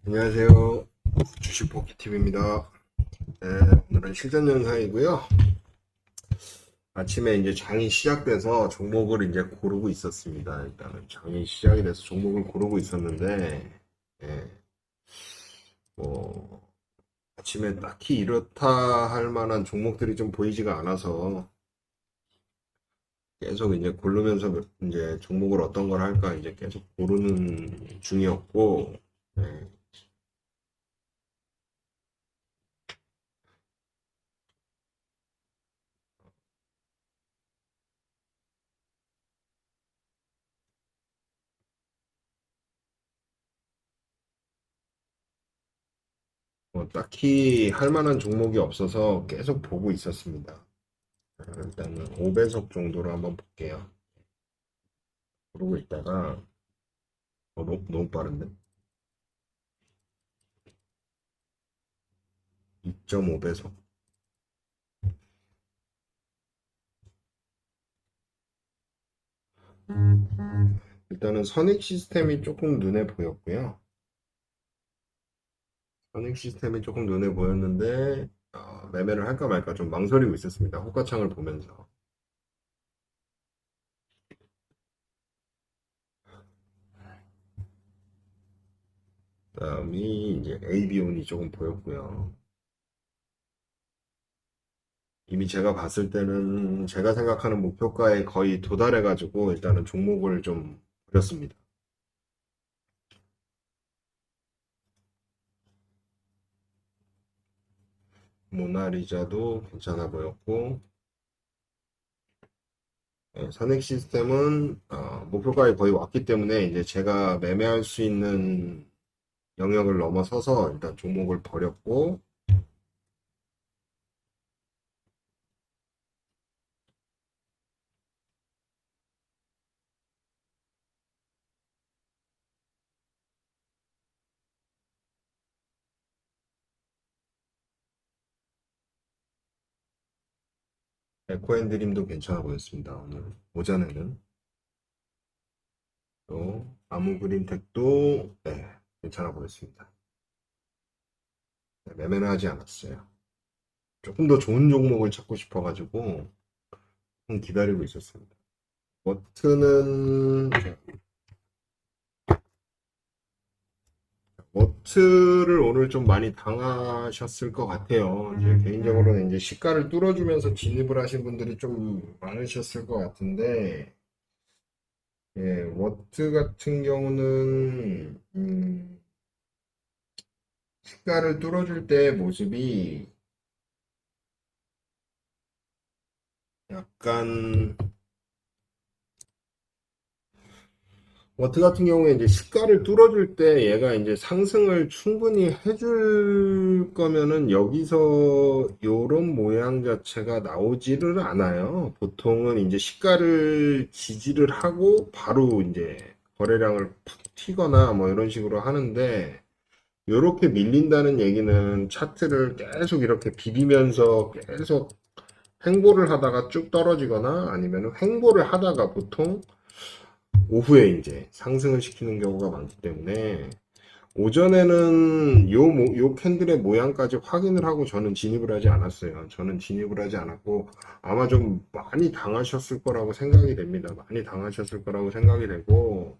안녕하세요. 주식 포켓팁입니다. 네, 오늘은 실전 영상이고요. 아침에 이제 장이 시작돼서 종목을 이제 고르고 있었습니다. 일단은 장이 시작이 돼서 종목을 고르고 있었는데, 예, 뭐, 아침에 딱히 이렇다 할 만한 종목들이 좀 보이지가 않아서 계속 이제 고르면서 이제 종목을 어떤 걸 할까 이제 계속 고르는 중이었고, 예, 뭐 딱히 할 만한 종목이 없어서 계속 보고 있었습니다. 일단은 5배속 정도로 한번 볼게요. 그러고 있다가 너무 빠른데? 2.5배속. 일단은 선익 시스템이 조금 눈에 보였고요. 선익 시스템이 조금 눈에 보였는데 매매를 할까 말까 좀 망설이고 있었습니다. 호가창을 보면서. 그다음이 이제 AB온이 조금 보였고요. 이미 제가 봤을 때는 제가 생각하는 목표가에 거의 도달해가지고 일단은 종목을 좀 버렸습니다. 모나리자도 괜찮아 보였고, 선익 시스템은 목표가에 거의 왔기 때문에 이제 제가 매매할 수 있는 영역을 넘어서서 일단 종목을 버렸고, 에코앤드림도 괜찮아 보였습니다. 오늘 오전에는 또 아무그린텍도 괜찮아 보였습니다. 매매는 하지 않았어요. 조금 더 좋은 종목을 찾고 싶어가지고 좀 기다리고 있었습니다. 워트는 워트를 오늘 좀 많이 당하셨을 것 같아요. 이제 개인적으로는 이제 시가를 뚫어주면서 진입을 하신 분들이 좀 많으셨을 것 같은데, 예, 워트 같은 경우는 시가를 뚫어줄 때의 모습이 약간 워트 같은 경우에 이제 시가를 뚫어줄 때 얘가 이제 상승을 충분히 해줄 거면은 여기서 요런 모양 자체가 나오지를 않아요. 보통은 이제 시가를 지지를 하고 바로 이제 거래량을 팍 튀거나 뭐 이런 식으로 하는데 요렇게 밀린다는 얘기는 차트를 계속 이렇게 비비면서 계속 횡보를 하다가 쭉 떨어지거나 아니면 횡보를 하다가 보통 오후에 이제 상승을 시키는 경우가 많기 때문에 오전에는 요 캔들의 모양까지 확인을 하고 저는 진입을 하지 않았어요. 저는 진입을 하지 않았고 아마 좀 많이 당하셨을 거라고 생각이 됩니다. 많이 당하셨을 거라고 생각이 되고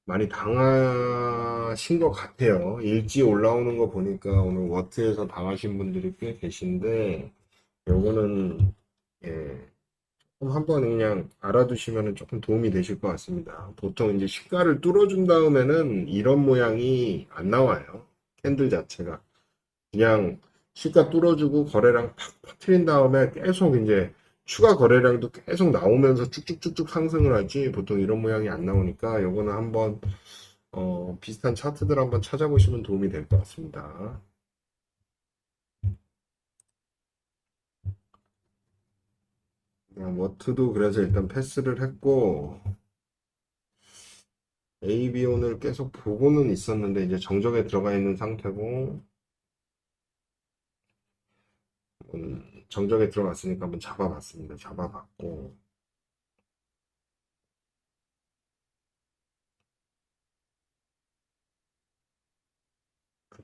많이 당하신 것 같아요. 일찍 올라오는 거 보니까 오늘 워트에서 당하신 분들이 꽤 계신데 요거는 예, 한번 그냥 알아두시면 조금 도움이 되실 것 같습니다. 보통 이제 시가를 뚫어준 다음에는 이런 모양이 안 나와요. 캔들 자체가. 그냥 시가 뚫어주고 거래량 팍 퍼트린 다음에 계속 이제 추가 거래량도 계속 나오면서 쭉쭉쭉쭉 상승을 하지 보통 이런 모양이 안 나오니까 요거는 한번 비슷한 차트들 한번 찾아보시면 도움이 될 것 같습니다. 워트도 그래서 일단 패스를 했고 AB온을 계속 보고는 있었는데 이제 정적에 들어가 있는 상태고 정적에 들어갔으니까 한번 잡아봤습니다. 잡아봤고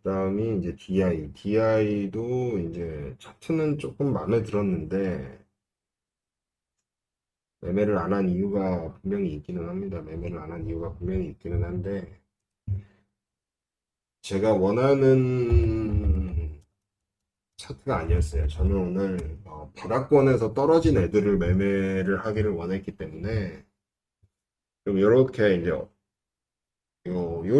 다음이 이제 DI. DI도 이제 차트는 조금 마음에 들었는데, 매매를 안 한 이유가 분명히 있기는 합니다. 매매를 안 한 이유가 분명히 있기는 한데, 제가 원하는 차트가 아니었어요. 저는 오늘 바닥권에서 떨어진 애들을 매매를 하기를 원했기 때문에, 좀 이렇게 이제 요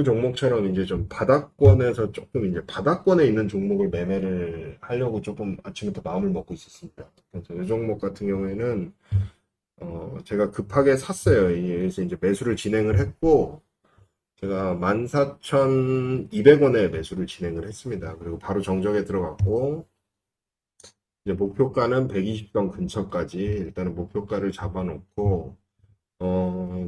종목처럼 이제 좀 바닥권에서 조금 이제 바닥권에 있는 종목을 매매를 하려고 조금 아침부터 마음을 먹고 있었습니다. 그래서 이 종목 같은 경우에는 제가 급하게 샀어요. 그래서 이제 매수를 진행을 했고 제가 14,200원에 매수를 진행을 했습니다. 그리고 바로 정적에 들어갔고 이제 목표가는 120선 근처까지 일단은 목표가를 잡아놓고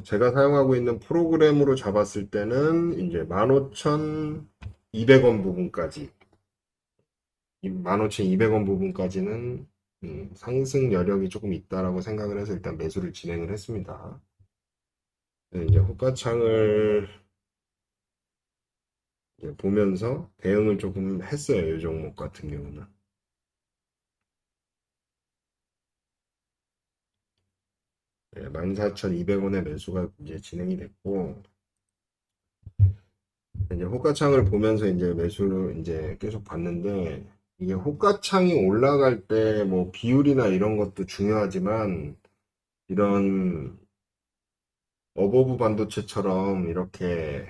제가 사용하고 있는 프로그램으로 잡았을 때는 이제 15,200원 부분까지, 15,200원 부분까지는 상승 여력이 조금 있다라고 생각을 해서 일단 매수를 진행을 했습니다. 네, 이제 호가창을 이제 보면서 대응을 조금 했어요. 이 종목 같은 경우는. 14,200원의 매수가 이제 진행이 됐고, 이제 호가창을 보면서 이제 매수를 이제 계속 봤는데 이게 호가창이 올라갈 때 뭐 비율이나 이런 것도 중요하지만 이런 어버브 반도체처럼 이렇게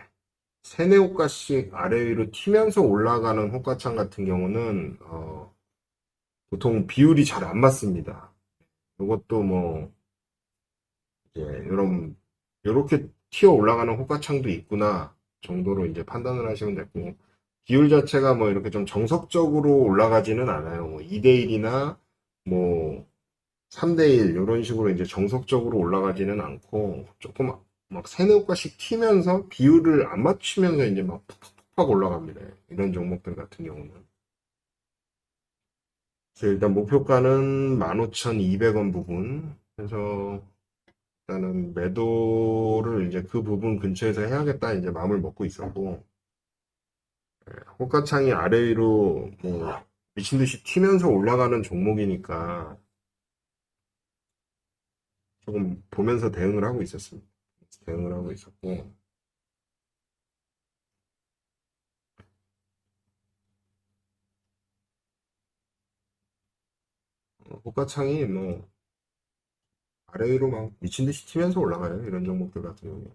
세네 호가씩 아래 위로 튀면서 올라가는 호가창 같은 경우는 보통 비율이 잘 안 맞습니다. 이것도 뭐 이제 이런 이렇게 튀어 올라가는 호가창도 있구나 정도로 이제 판단을 하시면 되고 비율 자체가 뭐 이렇게 좀 정석적으로 올라가지는 않아요. 뭐 2대1이나 뭐 3대1 이런 식으로 이제 정석적으로 올라가지는 않고 조금 막 세네 호가씩 튀면서 비율을 안 맞추면서 이제 막 팍팍팍 올라갑니다. 이런 종목들 같은 경우는. 그래서 일단 목표가는 15,200원 부분. 그래서 일단은 매도를 이제 그 부분 근처에서 해야겠다 이제 마음을 먹고 있었고 호가창이 아래 위로 뭐 미친 듯이 튀면서 올라가는 종목이니까 조금 보면서 대응을 하고 있었습니다. 대응을 하고 있었고 호가창이 뭐 아래 위로 막 미친 듯이 튀면서 올라가요. 이런 종목들 같은 경우에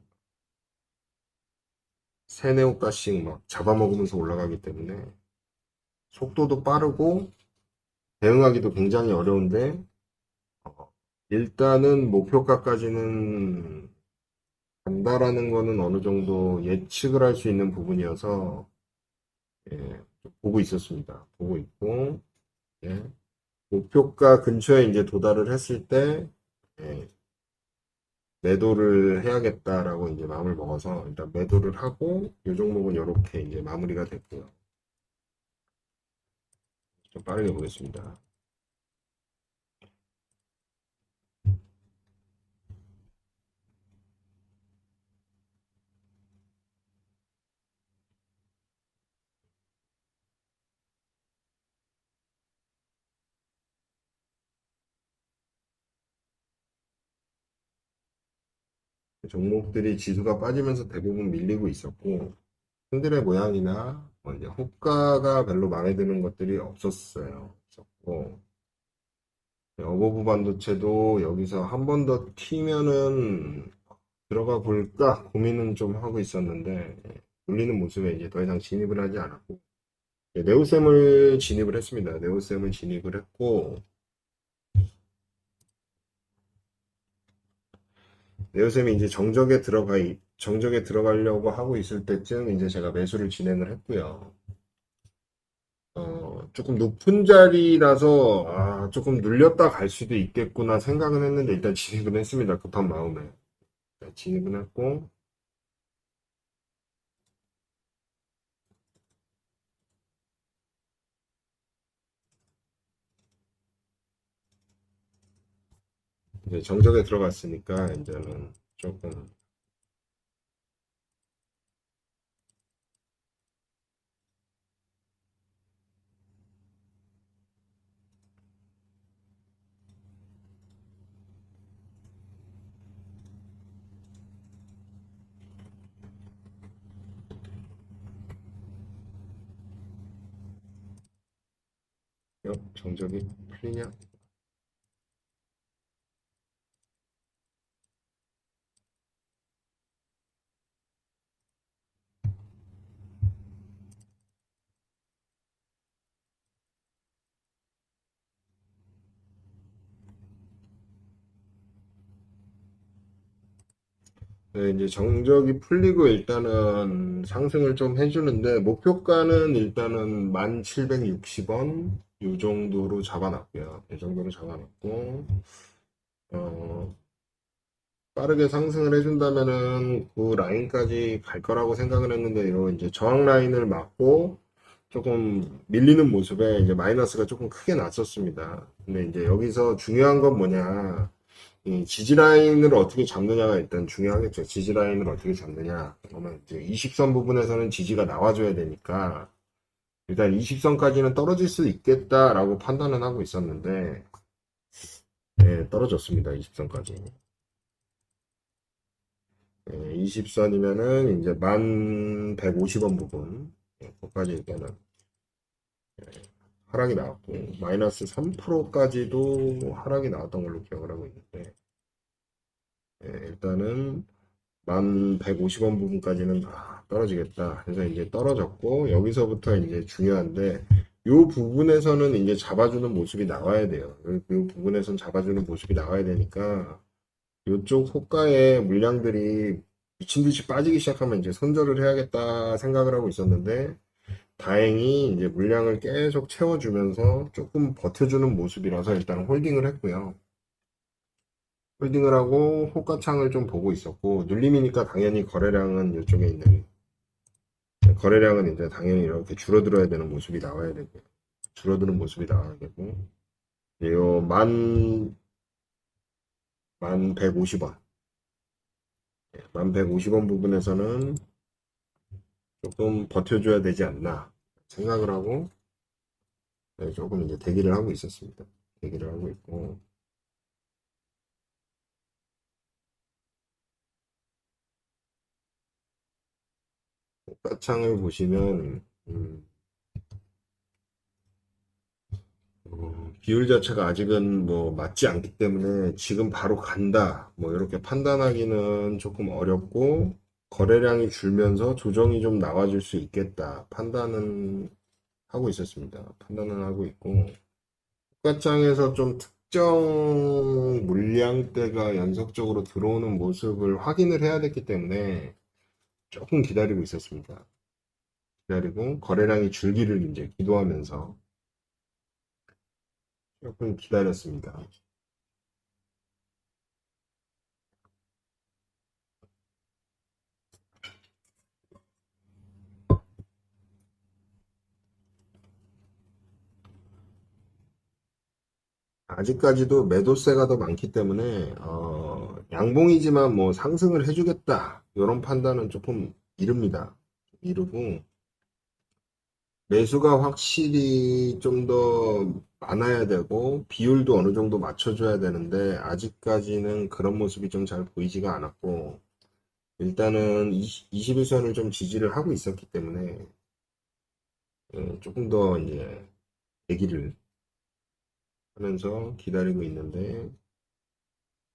세네 호가씩 막 잡아먹으면서 올라가기 때문에 속도도 빠르고 대응하기도 굉장히 어려운데 일단은 목표가까지는 간다라는 거는 어느 정도 예측을 할 수 있는 부분이어서 예, 보고 있었습니다. 보고 있고 예, 목표가 근처에 이제 도달을 했을 때 예, 매도를 해야겠다라고 이제 마음을 먹어서 일단 매도를 하고 이 종목은 이렇게 이제 마무리가 됐고요. 좀 빠르게 보겠습니다. 종목들이 지수가 빠지면서 대부분 밀리고 있었고 흔들의 모양이나 뭐 이제 호가가 별로 마음에 드는 것들이 없었어요. 없었고 어버브 반도체도 여기서 한 번 더 튀면은 들어가 볼까 고민은 좀 하고 있었는데 눌리는 모습에 이제 더 이상 진입을 하지 않았고 네오셈을 진입을 했습니다. 네오셈을 진입을 했고 네오셈이 이제 정적에 들어가려고 하고 있을 때쯤 이제 제가 매수를 진행을 했고요. 조금 높은 자리라서 조금 눌렸다 갈 수도 있겠구나 생각은 했는데 일단 진입은 했습니다. 급한 마음에 진입은 했고 이제 정적에 들어갔으니까 이제는 조금 정적이 풀리냐? 네, 이제 정적이 풀리고 일단은 상승을 좀 해주는데 목표가는 일단은 1760원 이 정도로 잡아놨고요. 이 정도로 잡아놨고 어, 빠르게 상승을 해준다면은 그 라인까지 갈 거라고 생각을 했는데 이런 이제 저항 라인을 맞고 조금 밀리는 모습에 이제 마이너스가 조금 크게 났었습니다. 근데 이제 여기서 중요한 건 뭐냐? 이 지지 라인을 어떻게 잡느냐가 일단 중요하겠죠. 지지 라인을 어떻게 잡느냐. 그러면 이제 20선 부분에서는 지지가 나와줘야 되니까 일단 20선까지는 떨어질 수 있겠다라고 판단은 하고 있었는데 네, 떨어졌습니다. 20선까지. 20선이면은 이제 1150원 부분 거기까지 일단은 하락이 나왔고 마이너스 3%까지도 하락이 나왔던 걸로 기억을 하고 있는데 일단은 1150원 부분까지는 떨어지겠다 해서 이제 떨어졌고 여기서부터 이제 중요한데 요 부분에서는 이제 잡아주는 모습이 나와야 돼요. 요 부분에선 잡아주는 모습이 나와야 되니까 요쪽 호가의 물량들이 미친 듯이 빠지기 시작하면 이제 손절을 해야겠다 생각을 하고 있었는데 다행히 이제 물량을 계속 채워주면서 조금 버텨주는 모습이라서 일단 홀딩을 했고요. 홀딩을 하고 호가창을 좀 보고 있었고 눌림이니까 당연히 거래량은 이쪽에 있는 거래량은 이제 당연히 이렇게 줄어들어야 되는 모습이 나와야 되고 줄어드는 모습이 나와야 되고 요만 150원 1150원 부분에서는 조금 버텨줘야 되지 않나 생각을 하고 조금 이제 대기를 하고 있었습니다. 대기를 하고 있고 가창을 보시면 비율 자체가 아직은 뭐 맞지 않기 때문에 지금 바로 간다 뭐 이렇게 판단하기는 조금 어렵고 거래량이 줄면서 조정이 좀 나와줄 수 있겠다 판단은 하고 있었습니다. 판단은 하고 있고 국가장에서 좀 특정 물량대가 연속적으로 들어오는 모습을 확인을 해야 됐기 때문에 조금 기다리고 있었습니다. 기다리고 거래량이 줄기를 이제 기도하면서 조금 기다렸습니다. 아직까지도 매도세가 더 많기 때문에 양봉이지만 뭐 상승을 해주겠다 이런 판단은 조금 이릅니다. 이르고 매수가 확실히 좀 더 많아야 되고 비율도 어느 정도 맞춰줘야 되는데 아직까지는 그런 모습이 좀 잘 보이지가 않았고 일단은 21선을 좀 지지를 하고 있었기 때문에 조금 더 이제 대기를 하면서 기다리고 있는데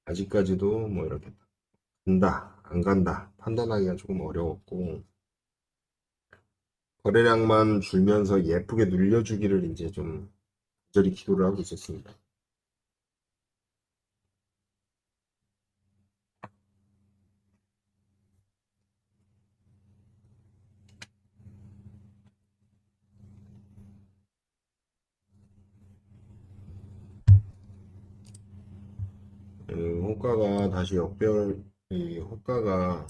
아직까지도 뭐 이렇게 간다, 안 간다 판단하기가 조금 어려웠고 거래량만 줄면서 예쁘게 눌려주기를 이제 좀 간절히 기도를 하고 있었습니다. 호가가 다시 이 호가가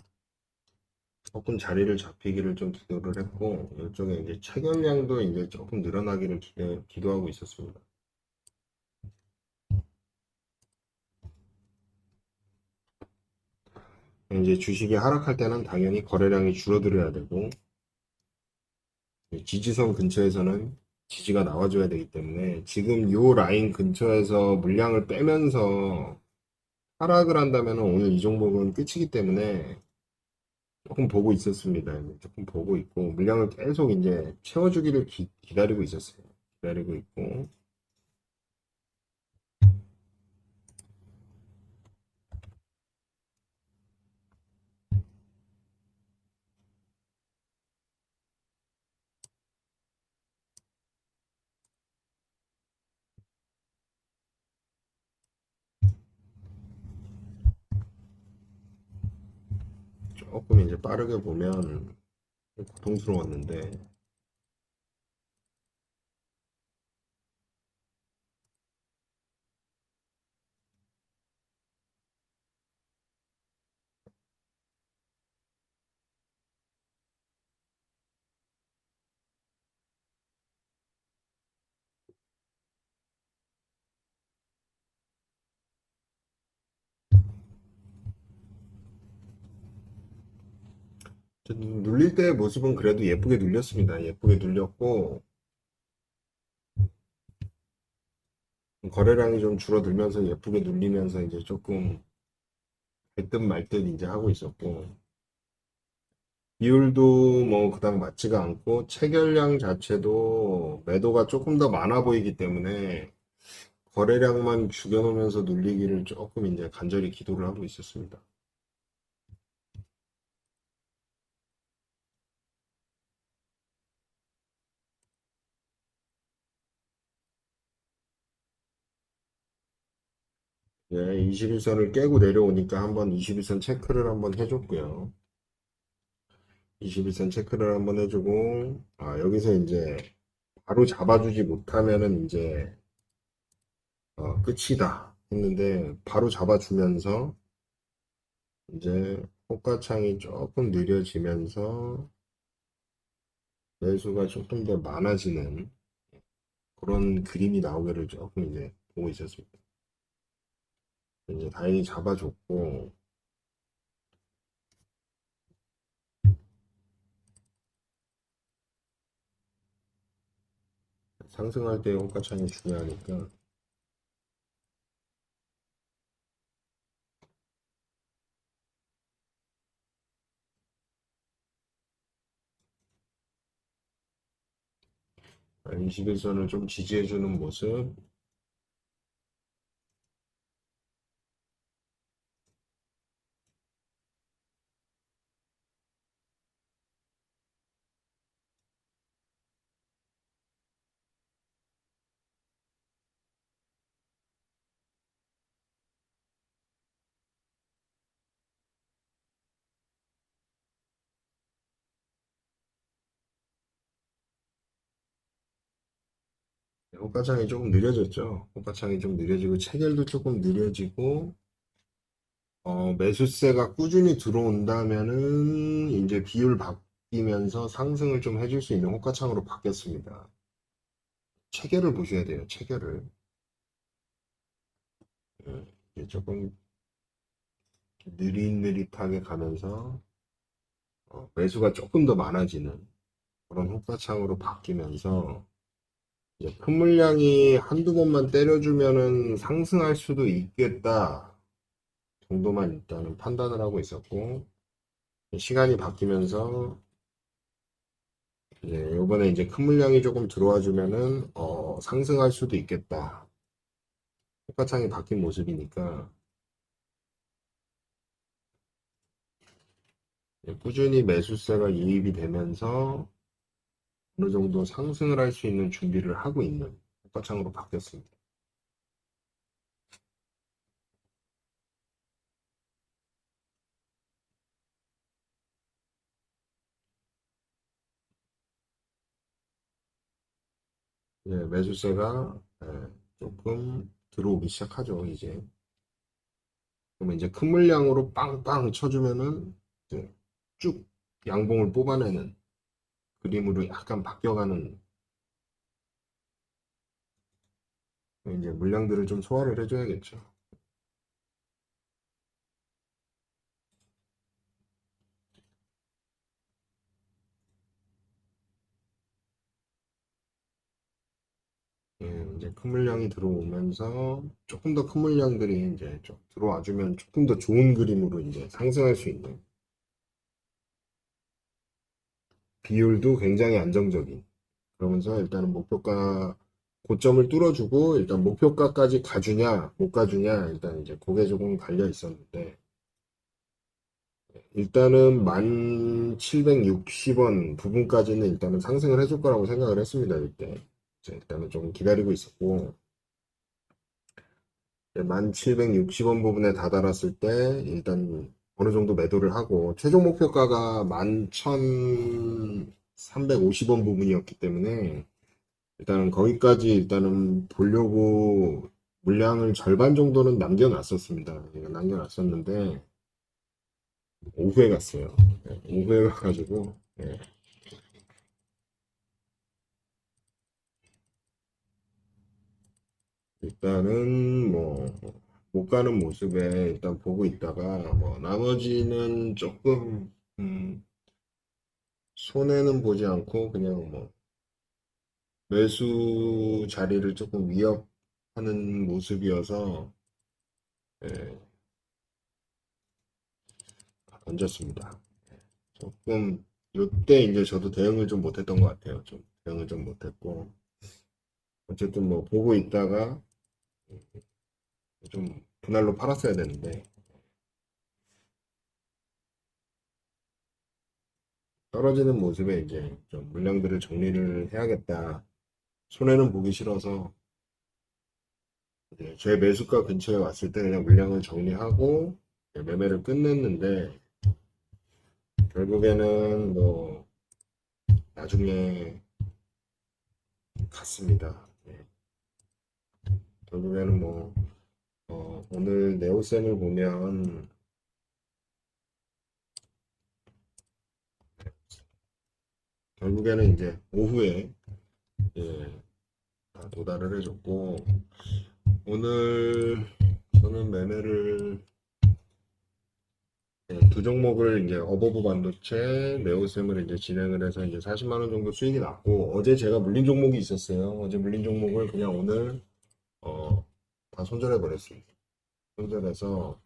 조금 자리를 잡히기를 좀 기도를 했고 이쪽에 이제 체결량도 이제 조금 늘어나기를 기도하고 있었습니다. 이제 주식이 하락할 때는 당연히 거래량이 줄어들어야 되고 지지선 근처에서는 지지가 나와줘야 되기 때문에 지금 요 라인 근처에서 물량을 빼면서 하락을 한다면 오늘 이 종목은 끝이기 때문에 조금 보고 있었습니다. 조금 보고 있고 물량을 계속 이제 채워주기를 기다리고 있었어요. 기다리고 있고 조금 이제 빠르게 보면 고통스러웠는데, 눌릴 때의 모습은 그래도 예쁘게 눌렸습니다. 예쁘게 눌렸고, 거래량이 좀 줄어들면서 예쁘게 눌리면서 이제 조금 될 듯 말 듯 이제 하고 있었고, 비율도 뭐 그닥 맞지가 않고, 체결량 자체도 매도가 조금 더 많아 보이기 때문에, 거래량만 죽여놓으면서 눌리기를 조금 이제 간절히 기도를 하고 있었습니다. 예, 21선을 깨고 내려오니까 한번 21선 체크를 한번 해줬고요. 21선 체크를 한번 해주고, 여기서 이제 바로 잡아주지 못하면은 이제 끝이다 했는데 바로 잡아주면서 이제 호가창이 조금 느려지면서 매수가 조금 더 많아지는 그런 그림이 나오기를 조금 이제 보고 있었습니다. 이제 다행히 잡아줬고, 상승할 때 호가창이 중요하니까 21선을 좀 지지해주는 모습. 호가창이 조금 느려졌죠. 호가창이 좀 느려지고 체결도 조금 느려지고, 매수세가 꾸준히 들어온다면은 이제 비율 바뀌면서 상승을 좀 해줄 수 있는 호가창으로 바뀌었습니다. 체결을 보셔야 돼요. 체결을. 이제 조금 느릿느릿하게 가면서 매수가 조금 더 많아지는 그런 호가창으로 바뀌면서 이제 큰 물량이 한두 번만 때려주면은 상승할 수도 있겠다 정도만 일단은 판단을 하고 있었고, 시간이 바뀌면서 이제 요번에 이제 큰 물량이 조금 들어와 주면은 상승할 수도 있겠다. 호가창이 바뀐 모습이니까 꾸준히 매수세가 유입이 되면서 어느 정도 상승을 할 수 있는 준비를 하고 있는 호가창으로 바뀌었습니다. 예, 매수세가 조금 들어오기 시작하죠, 이제. 그러면 이제 큰 물량으로 빵빵 쳐주면은 이제 쭉 양봉을 뽑아내는 그림으로 약간 바뀌어가는, 이제 물량들을 좀 소화를 해줘야겠죠. 예, 이제 큰 물량이 들어오면서 조금 더 큰 물량들이 이제 좀 들어와주면 조금 더 좋은 그림으로 이제 상승할 수 있는, 비율도 굉장히 안정적인, 그러면서 일단은 목표가 고점을 뚫어주고 일단 목표가까지 가주냐 못 가주냐 일단 이제 그게 조금 달려 있었는데, 일단은 1760원 부분까지는 일단은 상승을 해줄 거라고 생각을 했습니다. 이때 일단은 좀 기다리고 있었고, 1760원 부분에 다다랐을 때 일단 어느 정도 매도를 하고 최종 목표가가 11,350원 부분이었기 때문에 일단은 거기까지 일단은 보려고 물량을 절반 정도는 남겨놨었습니다. 남겨놨었는데 오후에 갔어요. 오후에 가가지고 일단은 뭐 못 가는 모습에 일단 보고 있다가 뭐 나머지는 조금 손해는 보지 않고 그냥 뭐 매수 자리를 조금 위협하는 모습이어서 예, 던졌습니다. 조금 요때 이제 저도 대응을 좀 못했던 것 같아요. 좀 대응을 좀 못했고 어쨌든 뭐 보고 있다가 좀 분할로 팔았어야 되는데 떨어지는 모습에 이제 좀 물량들을 정리를 해야겠다. 손해는 보기 싫어서 이제 제 매수가 근처에 왔을 때 그냥 물량을 정리하고 매매를 끝냈는데 결국에는 뭐 나중에 갔습니다. 결국에는 뭐 오늘 네오셈을 보면 결국에는 이제 오후에 예, 다 도달을 해줬고 오늘 저는 매매를 두 종목을 이제 어버브 반도체, 네오셈을 이제 진행을 해서 이제 40만 원 정도 수익이 났고 어제 제가 물린 종목이 있었어요. 어제 물린 종목을 그냥 오늘 어, 다 손절해 버렸습니다. 손절해서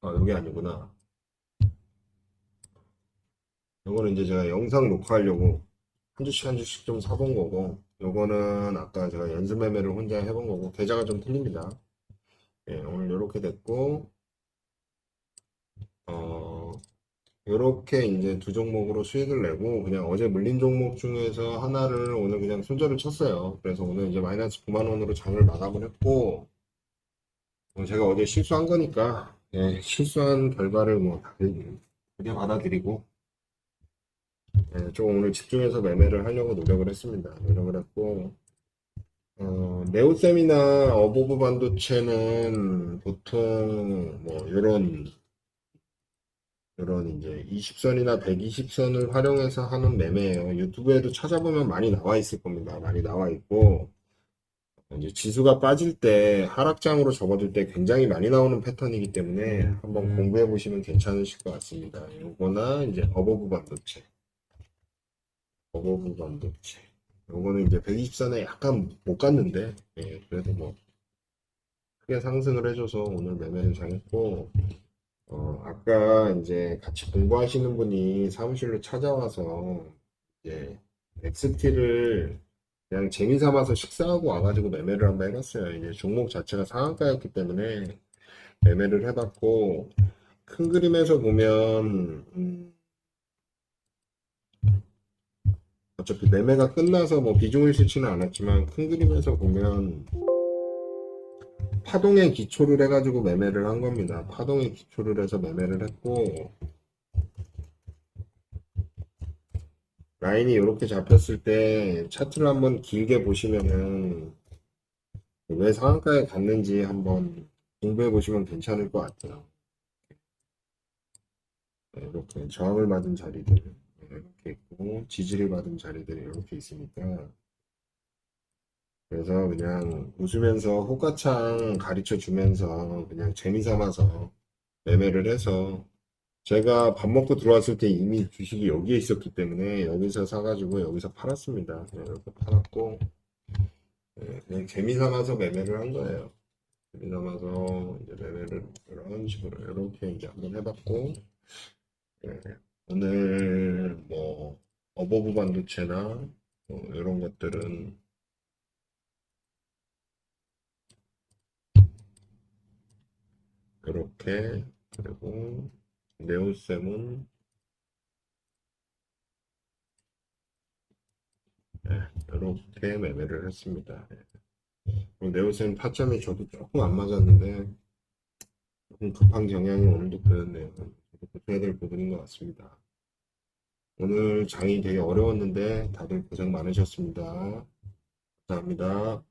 아, 여기 아니구나. 이거는 이제 제가 영상 녹화하려고 한 주씩 한 주씩 좀 사본 거고 요거는 아까 제가 연습 매매를 혼자 해본 거고 계좌가 좀 틀립니다. 예, 오늘 이렇게 됐고 어, 요렇게 이제 두 종목으로 수익을 내고 그냥 어제 물린 종목 중에서 하나를 오늘 그냥 손절을 쳤어요. 그래서 오늘 이제 마이너스 9만 원으로 장을 마감을 했고 제가 어제 실수한 거니까 예, 실수한 결과를 뭐 그게 받아들이고 예, 좀 오늘 집중해서 매매를 하려고 노력을 했습니다. 노력을 했고 네오셈이나 어보브 반도체는 보통 뭐 이런 이제 20선이나 120선을 활용해서 하는 매매예요. 유튜브에도 찾아보면 많이 나와 있을 겁니다. 많이 나와 있고 이제 지수가 빠질 때 하락장으로 접어들 때 굉장히 많이 나오는 패턴이기 때문에 한번 공부해 보시면 괜찮으실 것 같습니다. 요거나 이제 어버브 반도체. 요거는 이제 120선에 약간 못 갔는데 예, 그래도 뭐 크게 상승을 해줘서 오늘 매매를 잘했고 아까 이제 같이 공부하시는 분이 사무실로 찾아와서 이제 XT를 그냥 재미 삼아서 식사하고 와가지고 매매를 한번 해봤어요. 이제 종목 자체가 상한가였기 때문에 매매를 해봤고 큰 그림에서 보면 어차피 매매가 끝나서 뭐 비중을 싣지는 않았지만 큰 그림에서 보면 파동에 기초를 해가지고 매매를 한 겁니다. 파동에 기초를 해서 매매를 했고 라인이 이렇게 잡혔을 때 차트를 한번 길게 보시면은 왜 상한가에 갔는지 한번 공부해 보시면 괜찮을 것 같아요. 네, 이렇게 저항을 받은 자리들 이렇게 있고 지지를 받은 자리들이 이렇게 있으니까 그래서 그냥 웃으면서 호가창 가르쳐 주면서 그냥 재미 삼아서 매매를 해서 제가 밥 먹고 들어왔을 때 이미 주식이 여기에 있었기 때문에 여기서 사가지고 여기서 팔았습니다. 네, 이렇게 팔았고 네, 그냥 재미 삼아서 매매를 한 거예요. 재미 삼아서 이제 매매를 이런 식으로 이렇게 이제 한번 해봤고 네, 오늘 뭐 어버브 반도체나 이런 것들은 이렇게 그리고 네오셈은 네, 이렇게 매매를 했습니다. 네. 네오셈 타점이 저도 조금 안 맞았는데 급한 경향이 오늘도 보였네요. 저도 고쳐야 될 부분인 것 같습니다. 오늘 장이 되게 어려웠는데 다들 고생 많으셨습니다. 감사합니다.